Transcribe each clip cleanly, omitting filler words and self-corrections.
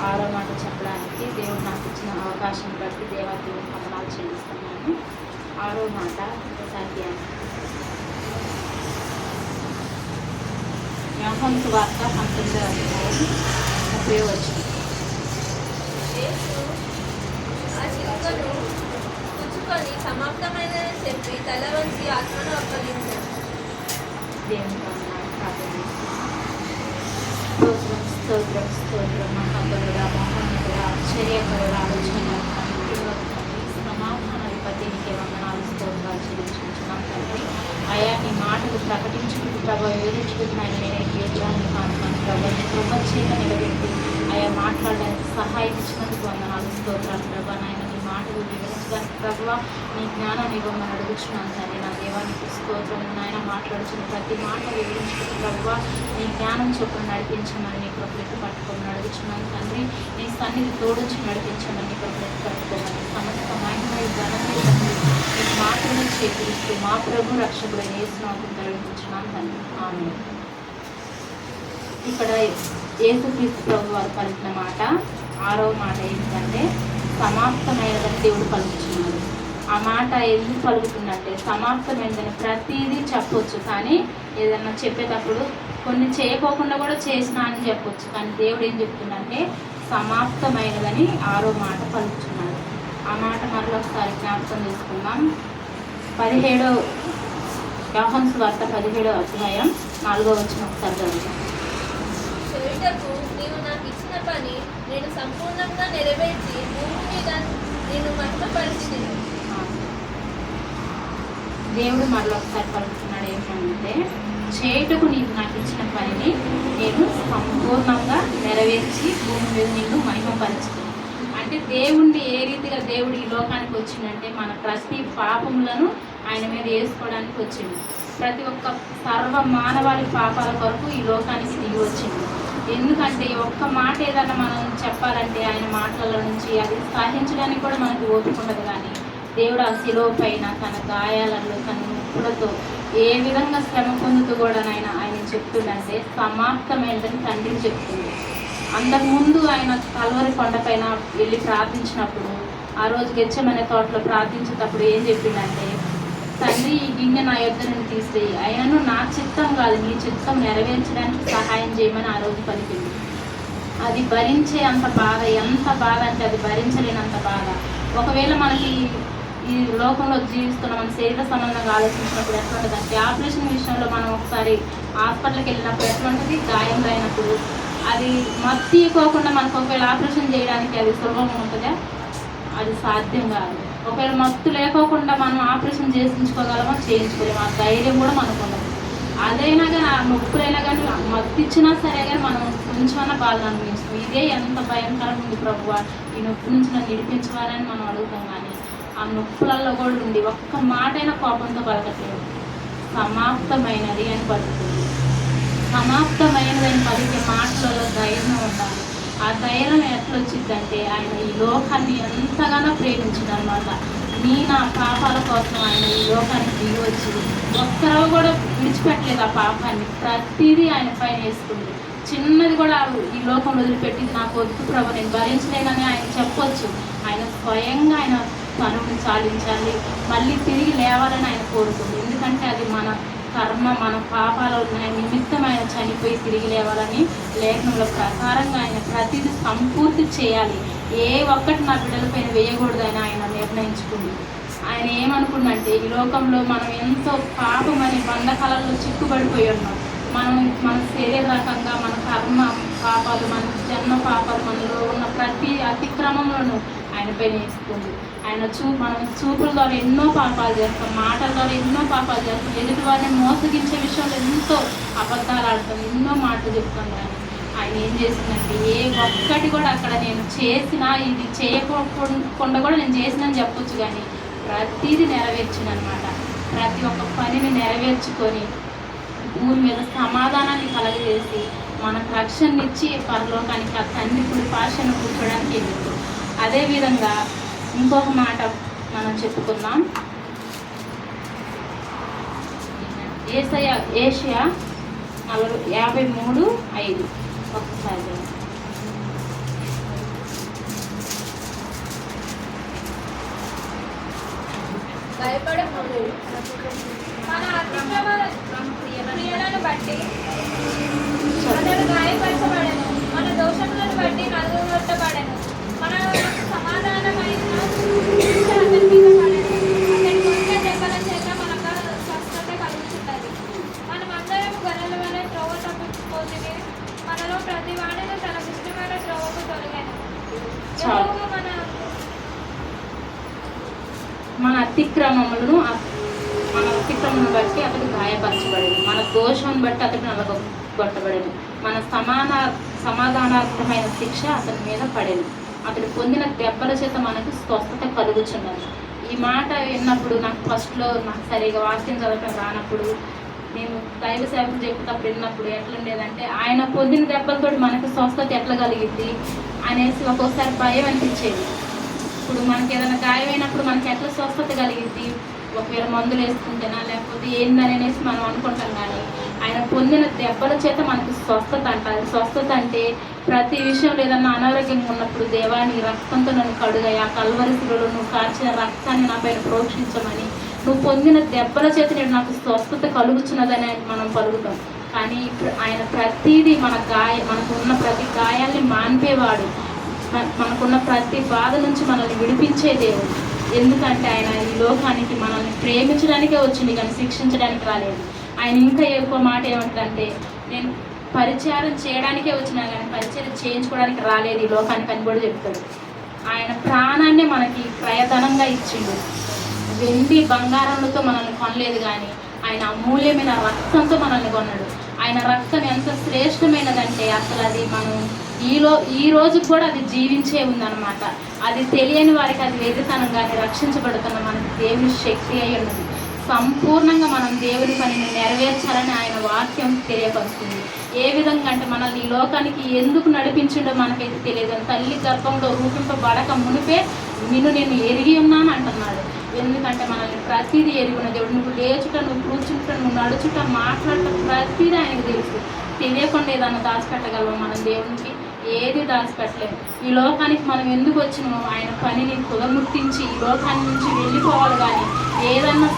ఆరో మాట చెప్పడానికి దేవుడు నాకు ఇచ్చిన అవకాశం బట్టి దేవానికి వందనాలు చెల్లిస్తున్నాను. ఆరో మాట ఒకసారి యోహాను సువార్త 19వ అధ్యాయం 30వ వచనం. సమాప్తమైనదని చెప్పి తల వంచి ఆత్మను అప్పగించాడు. దేవుని వందనాలు స్తోత్రం స్తోత్రం స్తోత్రం. మహాబలుడా మహోన్నతుడా ఆశ్చర్యకరుడా ఆలోచన సమాధాన విపత్తికి వందనాలు స్తోత్రాలు చెల్లించుకుంటున్నాం తండ్రి. అయా నీ మాటలు ప్రకటించుకుంటూ ప్రభావ వివరించుకుంటున్నాను నేను యోజనాన్ని కానున్నాను ప్రభావ నీ కృప చేత నిలబెట్టి అయా మాట్లాడడానికి సహాయం ఇచ్చినందుకు వందనాలు స్తోత్రాలు ప్రభా. నాయన నీ మాటలు వివరించడానికి ప్రభావ నీ జ్ఞానాన్ని ఇవ్వమని అడుగుచున్నాను తండ్రి. నా దేవానికి స్తోత్రం. నాయన మాట్లాడుచున్న ప్రతి మాట వివరించుకుని ప్రభావ నీ జ్ఞానం చొప్పున నడిపించమని నీ కృపలెట్టు పట్టుకోమని అడుగుచున్నాను తండ్రి. నీ సన్నిధి తోడుచి నడిపించమని నీ కృపలెట్టు పట్టుకోమని సమస్త మహిమై ఘనమై తండ్రి నీ మాటలను చేకూరుస్తూ మా ప్రభు రక్షకుడు యేసునామమున నడిపించున్నాను తండ్రి. ఆమేన్. ఇక్కడ యేసుక్రీస్తు ప్రభు వారు పలికిన మాట ఆరవ మాట ఏంటంటే సమాప్తమైనదని దేవుడు పలుకుతున్నాడు. ఆ మాట ఎందుకు పలుకుతుందంటే సమాప్తమైనదని ప్రతిదీ చెప్పొచ్చు, కానీ ఏదన్నా చెప్పేటప్పుడు కొన్ని చేయకోకుండా కూడా చేసిన అని చెప్పొచ్చు. కానీ దేవుడు ఏం చెప్తుందంటే సమాప్తమైనదని ఆరో మాట పలుకుతున్నాడు. ఆ మాట మరొకసారి జ్ఞాపకం చేసుకుందాం. 17వ యోహాను సువార్త 17వ అధ్యాయం 4వ వచనం ఒకసారి చదువుతాం. చెవిటకు నీవు నాకు ఇచ్చిన పని నేను సంపూర్ణంగా నెరవేర్చి భూమి మీద నేను మహిమపరిచింది. దేవుడు మరొకసారి పలుకుతున్నాడు ఏంటంటే చేయుటకు నీవు నాకు ఇచ్చిన పనిని నేను సంపూర్ణంగా నెరవేర్చి భూమి మీద నిన్ను మహిమపరిచింది. అంటే దేవుణ్ణి ఏ రీతిగా దేవుడు ఈ లోకానికి వచ్చిందంటే మన ప్రతి పాపములను ఆయన మీద వేసుకోవడానికి వచ్చింది. ప్రతి ఒక్క సర్వ మానవాళి పాపాల కొరకు ఈ లోకానికి దిగి వచ్చింది. ఎందుకంటే ఒక్క మాట ఏదన్నా మనం చెప్పాలంటే ఆయన మాటల నుంచి అది సహించడానికి కూడా మనకు ఓపిక ఉండదు. కానీ దేవుడు ఆ శిలువ పైన తన గాయాలలో తన నొప్పులతో ఏ విధంగా శ్రమ పొందుతూ కూడా ఆయన చెప్తుండంటే సమాప్తమైనదని తండ్రికి చెప్తుంది. అంతకుముందు ఆయన కల్వరి కొండపైన వెళ్ళి ప్రార్థించినప్పుడు ఆ రోజు గెత్సేమనే తోటలో ప్రార్థించేటప్పుడు ఏం చెప్పిందంటే తండ్రి ఈ గిన్నె నా యొద్ద నుండి తీసేయి, అయినను నా చిత్తం కాదు నీ చిత్తం నెరవేర్చడానికి సహాయం చేయమని ఆ రోజు పలికింది. అది భరించే అంత బాధ, ఎంత బాధ అంటే అది భరించలేనంత బాధ. ఒకవేళ మనకి ఈ లోకంలో జీవిస్తున్న మన శరీర సంబంధంగా ఆలోచించినప్పుడు ఎట్లా ఉంటుంది అంటే ఆపరేషన్ విషయంలో మనం ఒకసారి హాస్పిటల్కి వెళ్ళినప్పుడు ఎట్లా ఉంటుంది, గాయంలో అయినప్పుడు అది మత్తికోకుండా మనకు ఒకవేళ ఆపరేషన్ చేయడానికి అది సులభంగా ఉంటుందా? అది సాధ్యం కాదు. ఒకవేళ మత్తు లేకోకుండా మనం ఆపరేషన్ చేయించుకోగలమా? చేయించుకోలేము. ఆ ధైర్యం కూడా మనకు ఉండదు. అదైనా కానీ ఆ నొప్పులైనా కానీ మత్తు ఇచ్చినా సరే కానీ మనం కొంచెమన్నా బాధ అనిపిస్తుంది. ఇదే ఎంత భయంకరంగా ఉంది ప్రభువా, ఈ నొప్పి నుంచి నన్ను విడిపించవాలని మనం అడుగుతాం. కానీ ఆ నొప్పులలో కూడా ఉంది ఒక్క మాటైనా కోపంతో పలకట్లేదు. సమాప్తమైనది అని పలుకుతుంది. సమాప్తమైనదని పలికే మాటలలో ధైర్యం ఉండాలి. ఆ ధైర్యం ఎట్లా వచ్చిందంటే ఆయన ఈ లోకాన్ని ఎంతగానో ప్రేమించింది అనమాట. నా పాపాల కోసం ఆయన ఈ లోకానికి దిగి వచ్చి ఒక్కరవ కూడా విడిచిపెట్టలేదు. ఆ పాపాన్ని ప్రతిదీ ఆయన పైన వేసుకుంది. చిన్నది కూడా ఈ లోకంలో వదిలిపెట్టింది నాకు వద్దు ప్రభు, నేను భరించలేనని ఆయన చెప్పొచ్చు. ఆయన స్వయంగా ఆయన తనుని చాలించాలి, మళ్ళీ తిరిగి లేవాలని ఆయన కోరుకుంది. ఎందుకంటే అది మన కర్మ, మన పాపాలు నిమిత్తం ఆయన చనిపోయి తిరిగి లేవాలని లేఖనంలో ప్రకారంగా ఆయన ప్రతిదీ సంపూర్తి చేయాలి. ఏ ఒక్కటి నా బిడ్డలపైన వేయకూడదని ఆయన నిర్ణయించుకుంది. ఆయన ఏమనుకుందంటే ఈ లోకంలో మనం ఎంతో పాపమని బంధకాలలో చిక్కుబడిపోయి ఉన్నాం. మన శరీర రకంగా మన కర్మ పాపాలు, మన జన్మ పాపాలు, మనలో ఉన్న ప్రతి అతిక్రమంలోనూ ఆయన పైన వేసుకుంది. మనం చూపుల ద్వారా ఎన్నో పాపాలు చేస్తాం, మాటల ద్వారా ఎన్నో పాపాలు చేస్తాం, ఎదుటి వారిని మోసగించే విషయంలో ఎంతో అబద్ధాలు ఆడతాం, ఎన్నో మాటలు చెప్తాం. కానీ ఆయన ఏం చేసిందంటే ఏ ఒక్కటి కూడా అక్కడ నేను చేసినా ఇది చేయకుండా కూడా నేను చేసినని చెప్పొచ్చు, కానీ ప్రతిదీ నెరవేర్చింది అనమాట. ప్రతి ఒక్క పనిని నెరవేర్చుకొని భూమి మీద సమాధానాన్ని కలగజేసి మనకు రక్షణనిచ్చి పరలోకానికి ఆ తండ్రి కుడి పార్శ్వన కూర్చోడానికి వెళ్ళింది. అదేవిధంగా ఇంకొక మాట మనం చెప్పుకుందాం. ఏషియా 53:5 ఒకసారి మన అతిక్రమ క్రియలను బట్టి అతడు గాయపరచబడెను, మన దోషములను బట్టి నలుగొట్టబడెను. మన సమాధానమైన శిక్ష అతని మీద పడెను. అతని కొట్టే దెబ్బల చేత మనకు స్వస్థత కలుగుతున్నది. మనమందరము గొర్రెల వలె త్రోవ తప్పిపోతుంది, మనలో ప్రతి వాడిని తన ఇష్టమైన త్రోవకు తొలగాను. మన అతిక్రమములను బట్టి అతడు గాయపరచబడేది, మన దోషం బట్టి అతడు నలగొట్టబడేది. మన సమాధానార్థమైన శిక్ష అతని మీద పడేది, అతడు పొందిన దెబ్బల చేత మనకు స్వస్థత కలుగుచున్నది. ఈ మాట విన్నప్పుడు నాకు ఫస్ట్లో నాకు సరిగా వాక్యం చదవటం రానప్పుడు, నేను దైవ సేవకు చెప్పుతప్పుడు విన్నప్పుడు ఎట్లుండేదంటే, ఆయన పొందిన దెబ్బలతో మనకు స్వస్థత ఎట్లా కలిగిద్ది అనేసి ఒక్కోసారి భయం అనిపించేది. ఇప్పుడు మనకి ఏదైనా గాయమైనప్పుడు మనకి ఎట్లా స్వస్థత కలిగిద్ది, ఒకవేళ మందులు వేసుకుంటేనా లేకపోతే ఏందనేసి మనం అనుకుంటాం. కానీ ఆయన పొందిన దెబ్బల చేత మనకు స్వస్థత అంటారు. స్వస్థత అంటే ప్రతి విషయంలో ఏదన్నా అనారోగ్యంగా ఉన్నప్పుడు, దేవా నీ రక్తంతో నన్ను కడుగయ్యా, కల్వరిశిలలో నువ్వు కార్చిన రక్తాన్ని నా పైన ప్రోక్షించమని, నువ్వు పొందిన దెబ్బల చేత నేను నాకు స్వస్థత కలుగుచున్నదని మనం పలుకుతాం. కానీ ఆయన ప్రతిదీ మనకు ఉన్న ప్రతి గాయాల్ని మాన్పేవాడు, మనకున్న ప్రతి బాధ నుంచి మనల్ని విడిపించే దేవుడు. ఎందుకంటే ఆయన ఈ లోకానికి మనల్ని ప్రేమించడానికే వచ్చింది కానీ శిక్షించడానికి రాలేదు. ఆయన ఇంకా ఎక్కువ మాట ఏమంటారంటే, నేను పరిచయం చేయడానికే వచ్చినా కానీ పరిచయం చేయించుకోవడానికి రాలేదు ఈ లోకానికి అని కూడా చెప్తాడు. ఆయన ప్రాణాన్ని మనకి క్రయధనంగా ఇచ్చిండు. వెండి బంగారంతో మనల్ని కొనలేదు కానీ ఆయన అమూల్యమైన రక్తంతో మనల్ని కొన్నాడు. ఆయన రక్తం ఎంత శ్రేష్టమైనదంటే అసలు అది మనం ఈ రోజు కూడా అది జీవించే ఉందన్నమాట. అది తెలియని వారికి అది వెర్రితనం కానీ రక్షించబడుతున్న మనకి దేవుని శక్తి అయి ఉన్నది. సంపూర్ణంగా మనం దేవుని పనిని నెరవేర్చాలని ఆయన వాక్యం తెలియపరుస్తుంది. ఏ విధంగా అంటే మనల్ని ఈ లోకానికి ఎందుకు నడిపించిండో మనకైతే తెలియదు. తల్లి గర్భంలో రూపింపబడక మునిపే నేను ఎరిగి ఉన్నాను అంటున్నాడు. ఎందుకంటే మనల్ని ప్రతిదీ ఎరుగున దేవుడు. నువ్వు లేచుట, నువ్వు కూర్చుంట, నువ్వు నడుచుట, మాట్లాడటం ప్రతిదీ ఆయనకు తెలుసు. తెలియకుండా ఏదన్నా దాచిపెట్టగలము మనం దేవునికి? ఏది దాచిపెట్టలేము. ఈ లోకానికి మనం ఎందుకు వచ్చినామో ఆయన పనిని కుదముట్టించి ఈ లోకాన్ని నుంచి వెళ్ళిపోవాలి. కానీ ఏదన్నా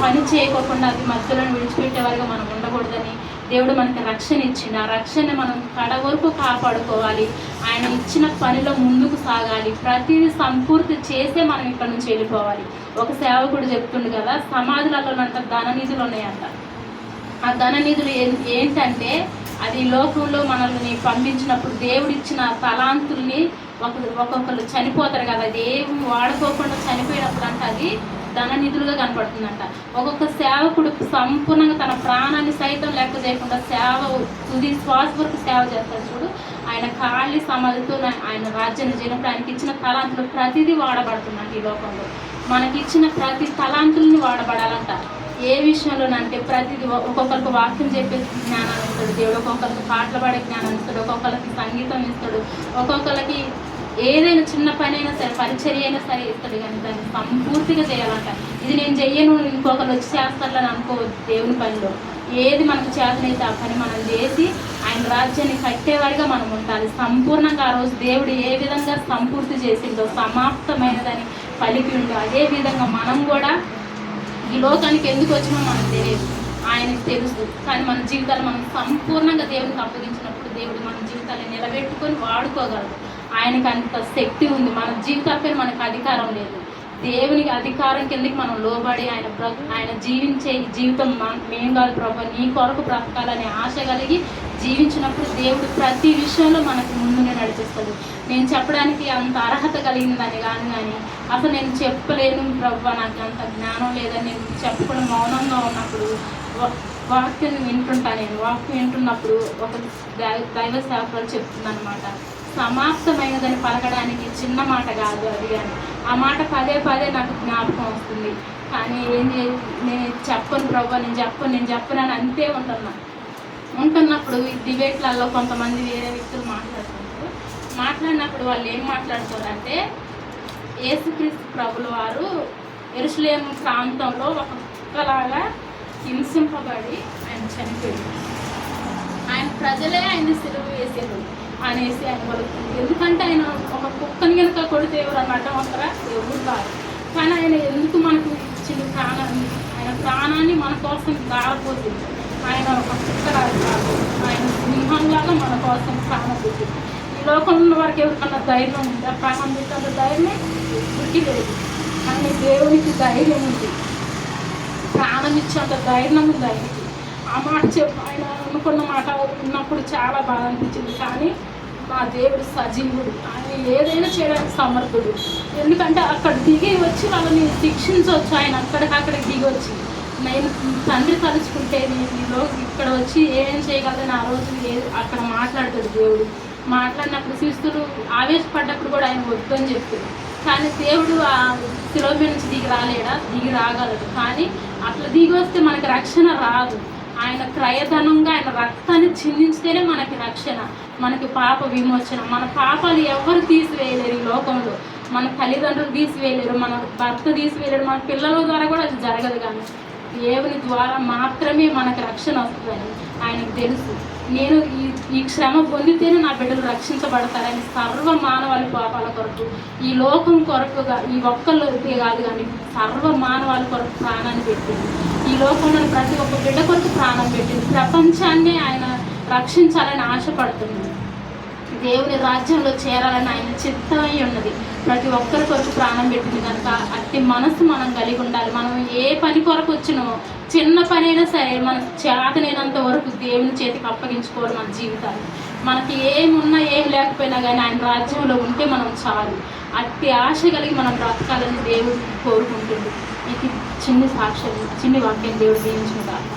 పని చేయకోకుండా అది మధ్యలో విడిచిపెట్టేవారుగా మనం ఉండకూడదని దేవుడు మనకి రక్షణ ఇచ్చింది. ఆ రక్షణ మనం కడ వరకు కాపాడుకోవాలి. ఆయన ఇచ్చిన పనిలో ముందుకు సాగాలి. ప్రతిదీ సంపూర్తి చేసే మనం ఇక్కడ నుంచి వెళ్ళిపోవాలి. ఒక సేవకుడు చెప్తుండు కదా, సమాధులలోనంత ధననిధులు ఉన్నాయంట. ఆ ధననిధులు ఏంటంటే అది లోకంలో మనల్ని పంపించినప్పుడు దేవుడు ఇచ్చిన తలాంతుల్ని ఒక్కొక్కరు చనిపోతారు కదా, అది ఏమి వాడుకోకుండా చనిపోయినప్పుడు అంటే అది ధననిధులుగా కనపడుతుందంట. ఒక్కొక్క సేవకుడు సంపూర్ణంగా తన ప్రాణాన్ని సైతం లెక్క చేయకుండా సేవ తుది శ్వాస వరకు సేవ చేస్తాడు చూడు. ఆయన ఖాళీ సమాధితో ఆయన రాజ్యాన్ని చేయనప్పుడు ఆయనకి ఇచ్చిన తలాంతులు ప్రతిదీ వాడబడుతుందంట. ఈ లోకంలో మనకిచ్చిన ప్రతి తలాంతుల్ని వాడబడాలంట. ఏ విషయంలోనంటే ప్రతిదీ ఒక్కొక్కరికి వాక్యం చెప్పే జ్ఞానాన్ని ఇస్తాడు దేవుడు, ఒక్కొక్కరికి పాటలు పాడే జ్ఞానాన్ని ఇస్తాడు, ఒక్కొక్కరికి సంగీతం ఇస్తాడు, ఒక్కొక్కరికి ఏదైనా చిన్న పని అయినా సరే పరిచర్య అయినా సరే ఇస్తాడు. కానీ దాన్ని సంపూర్తిగా చేయాలంట. ఇది నేను చెయ్యను ఇంకొకరు వచ్చి చేస్తాడని అనుకోవద్దు. దేవుని పనిలో ఏది మనకు చేతనైతే ఆ పని మనం చేసి ఆయన రాజ్యాన్ని కట్టేవాడిగా మనం ఉండాలి. సంపూర్ణంగా ఆ రోజు దేవుడు ఏ విధంగా సంపూర్తి చేసిండో, సమాప్తమైనదని పలికి ఉందో అదే విధంగా మనం కూడా ఈ లోకానికి ఎందుకు వచ్చినా మనకు తెలియదు, ఆయనకు తెలుసు. కానీ మన జీవితాలు మనం సంపూర్ణంగా దేవునికి అప్పగించినప్పుడు దేవుడు మన జీవితాన్ని నిలబెట్టుకొని వాడుకోగలడు. ఆయనకి అంత శక్తి ఉంది. మన జీవితాలపై మనకు అధికారం లేదు. దేవునికి అధికారం కిందకి మనం లోబడి ఆయన జీవించే జీవితం మేం కాదు ప్రభు, నీ కొరకు బ్రతకాలనే ఆశ కలిగి జీవించినప్పుడు దేవుడు ప్రతి విషయంలో మనకు ముందునే నడిపిస్తాడు. నేను చెప్పడానికి అంత అర్హత కలిగిందని కానీ అసలు నేను చెప్పలేను ప్రభు, నాకు అంత జ్ఞానం లేదని నేను చెప్పకుండా మౌనంగా ఉన్నప్పుడు వాక్యం వింటుంటాను. నేను వాక్యం వింటున్నప్పుడు ఒక దైవ సేవకులు చెప్తుందన్నమాట, సమాప్తమైనదని పలకడానికి చిన్న మాట కాదు అది. కానీ ఆ మాట పదే పదే నాకు జ్ఞాపకం వస్తుంది. కానీ నేను చెప్పను ప్రభు, నేను చెప్పను అని అంతే ఉంటున్నప్పుడు ఈ డిబేట్లలో కొంతమంది వేరే వ్యక్తులు మాట్లాడినప్పుడు వాళ్ళు ఏం మాట్లాడుతారంటే, యేసుక్రీస్తు ప్రభుల వారు యెరూషలేము ప్రాంతంలో ఒక కుక్కలాగా హింసింపబడి ఆయన చనిపోయాడు, ఆయన ప్రజలే ఆయన్ని సిలువ వేసారు అనేసి ఆయన పలుకుతుంది. ఎందుకంటే ఆయన ఒక కుక్కని కనుక కొడితే ఎవరు అన్నట్టు ఉంటారా? ఎవరు కాదు. కానీ ఆయన ఎందుకు మనకు ఇచ్చిన ప్రాణాన్ని ఆయన ప్రాణాన్ని మన కోసం దారపోతుంది. ఆయన ఒక పుస్తకాలు కాదు, ఆయన సింహంలాగా మన కోసం ప్రాణం పెట్టింది. ఈ లోకంలో ఉన్న వారికి ఎవరికన్నా ధైర్యం ఉందా? ప్రాణం పెట్టినంత ధైర్యం పుట్టి లేదు, కానీ దేవునికి ధైర్యం ఉంది, ప్రాణం ఇచ్చేంత ధైర్యం ఉంది ఆయనకి. ఆ మాట ఆయన అనుకున్న మాట ఉన్నప్పుడు చాలా బాధ అనిపించింది. కానీ మా దేవుడు సజీవుడు, ఆయన ఏదైనా చేయడానికి సమర్థుడు. ఎందుకంటే అక్కడ దిగి వచ్చి వాళ్ళని శిక్షించవచ్చు. ఆయన అక్కడికి దిగి వచ్చి, నేను తండ్రి తలుచుకుంటే నేను ఇక్కడ వచ్చి ఏం చేయగలను ఆ రోజు అక్కడ మాట్లాడతాడు దేవుడు. మాట్లాడినప్పుడు శిస్తులు ఆవేశపడ్డప్పుడు కూడా ఆయన వద్దని చెప్తాడు. కానీ దేవుడు ఆ శిలువ మీద నుంచి దిగి రాలేడా? దిగి రాగలడు. కానీ అట్లా దిగి వస్తే మనకి రక్షణ రాదు. ఆయన క్రయధనంగా ఆయన రక్తాన్ని చిందించితేనే మనకి రక్షణ, మనకి పాప విమోచన. మన పాపాలు ఎవరు తీసివేయలేరు ఈ లోకంలో. మన తల్లిదండ్రులు తీసివేయలేరు, మన భర్త తీసివేయలేరు, మన పిల్లల ద్వారా కూడా అది జరగదు. కానీ దేవుని ద్వారా మాత్రమే మనకు రక్షణ వస్తుందని ఆయనకు తెలుసు. నేను ఈ శ్రమ పొందితేనే నా బిడ్డలు రక్షించబడతారని సర్వ మానవాళి పాపాల కొరకు, ఈ లోకం కొరకుగా, ఈ ఒక్కళ్ళే కాదు కానీ సర్వ మానవాళి కొరకు ప్రాణాన్ని పెట్టింది. ఈ లోకంలో ప్రతి ఒక్క బిడ్డ కొరకు ప్రాణం పెట్టింది. ప్రపంచాన్ని ఆయన రక్షించాలని ఆశపడుతుంది. దేవుని రాజ్యంలో చేరాలని ఆయన చిత్తమై ఉన్నది. ప్రతి ఒక్కరి కొరకు ప్రాణం పెట్టింది కనుక అట్టి మనసు మనం కలిగి ఉండాలి. మనం ఏ పని కొరకు వచ్చినో, చిన్న పని అయినా సరే మన చేతనైనంత వరకు దేవుని చేతికి అప్పగించుకోవాలి మన జీవితాన్ని. మనకి ఏమున్నా ఏం లేకపోయినా కానీ ఆయన రాజ్యంలో ఉంటే మనం చాలు. అట్టి ఆశ కలిగి మనం బ్రతకాలని దేవుడు కోరుకుంటుంది. ఇది చిన్ని సాక్ష్యం, చిన్ని వాక్యం దేవుడు దీవించుకుంటారు.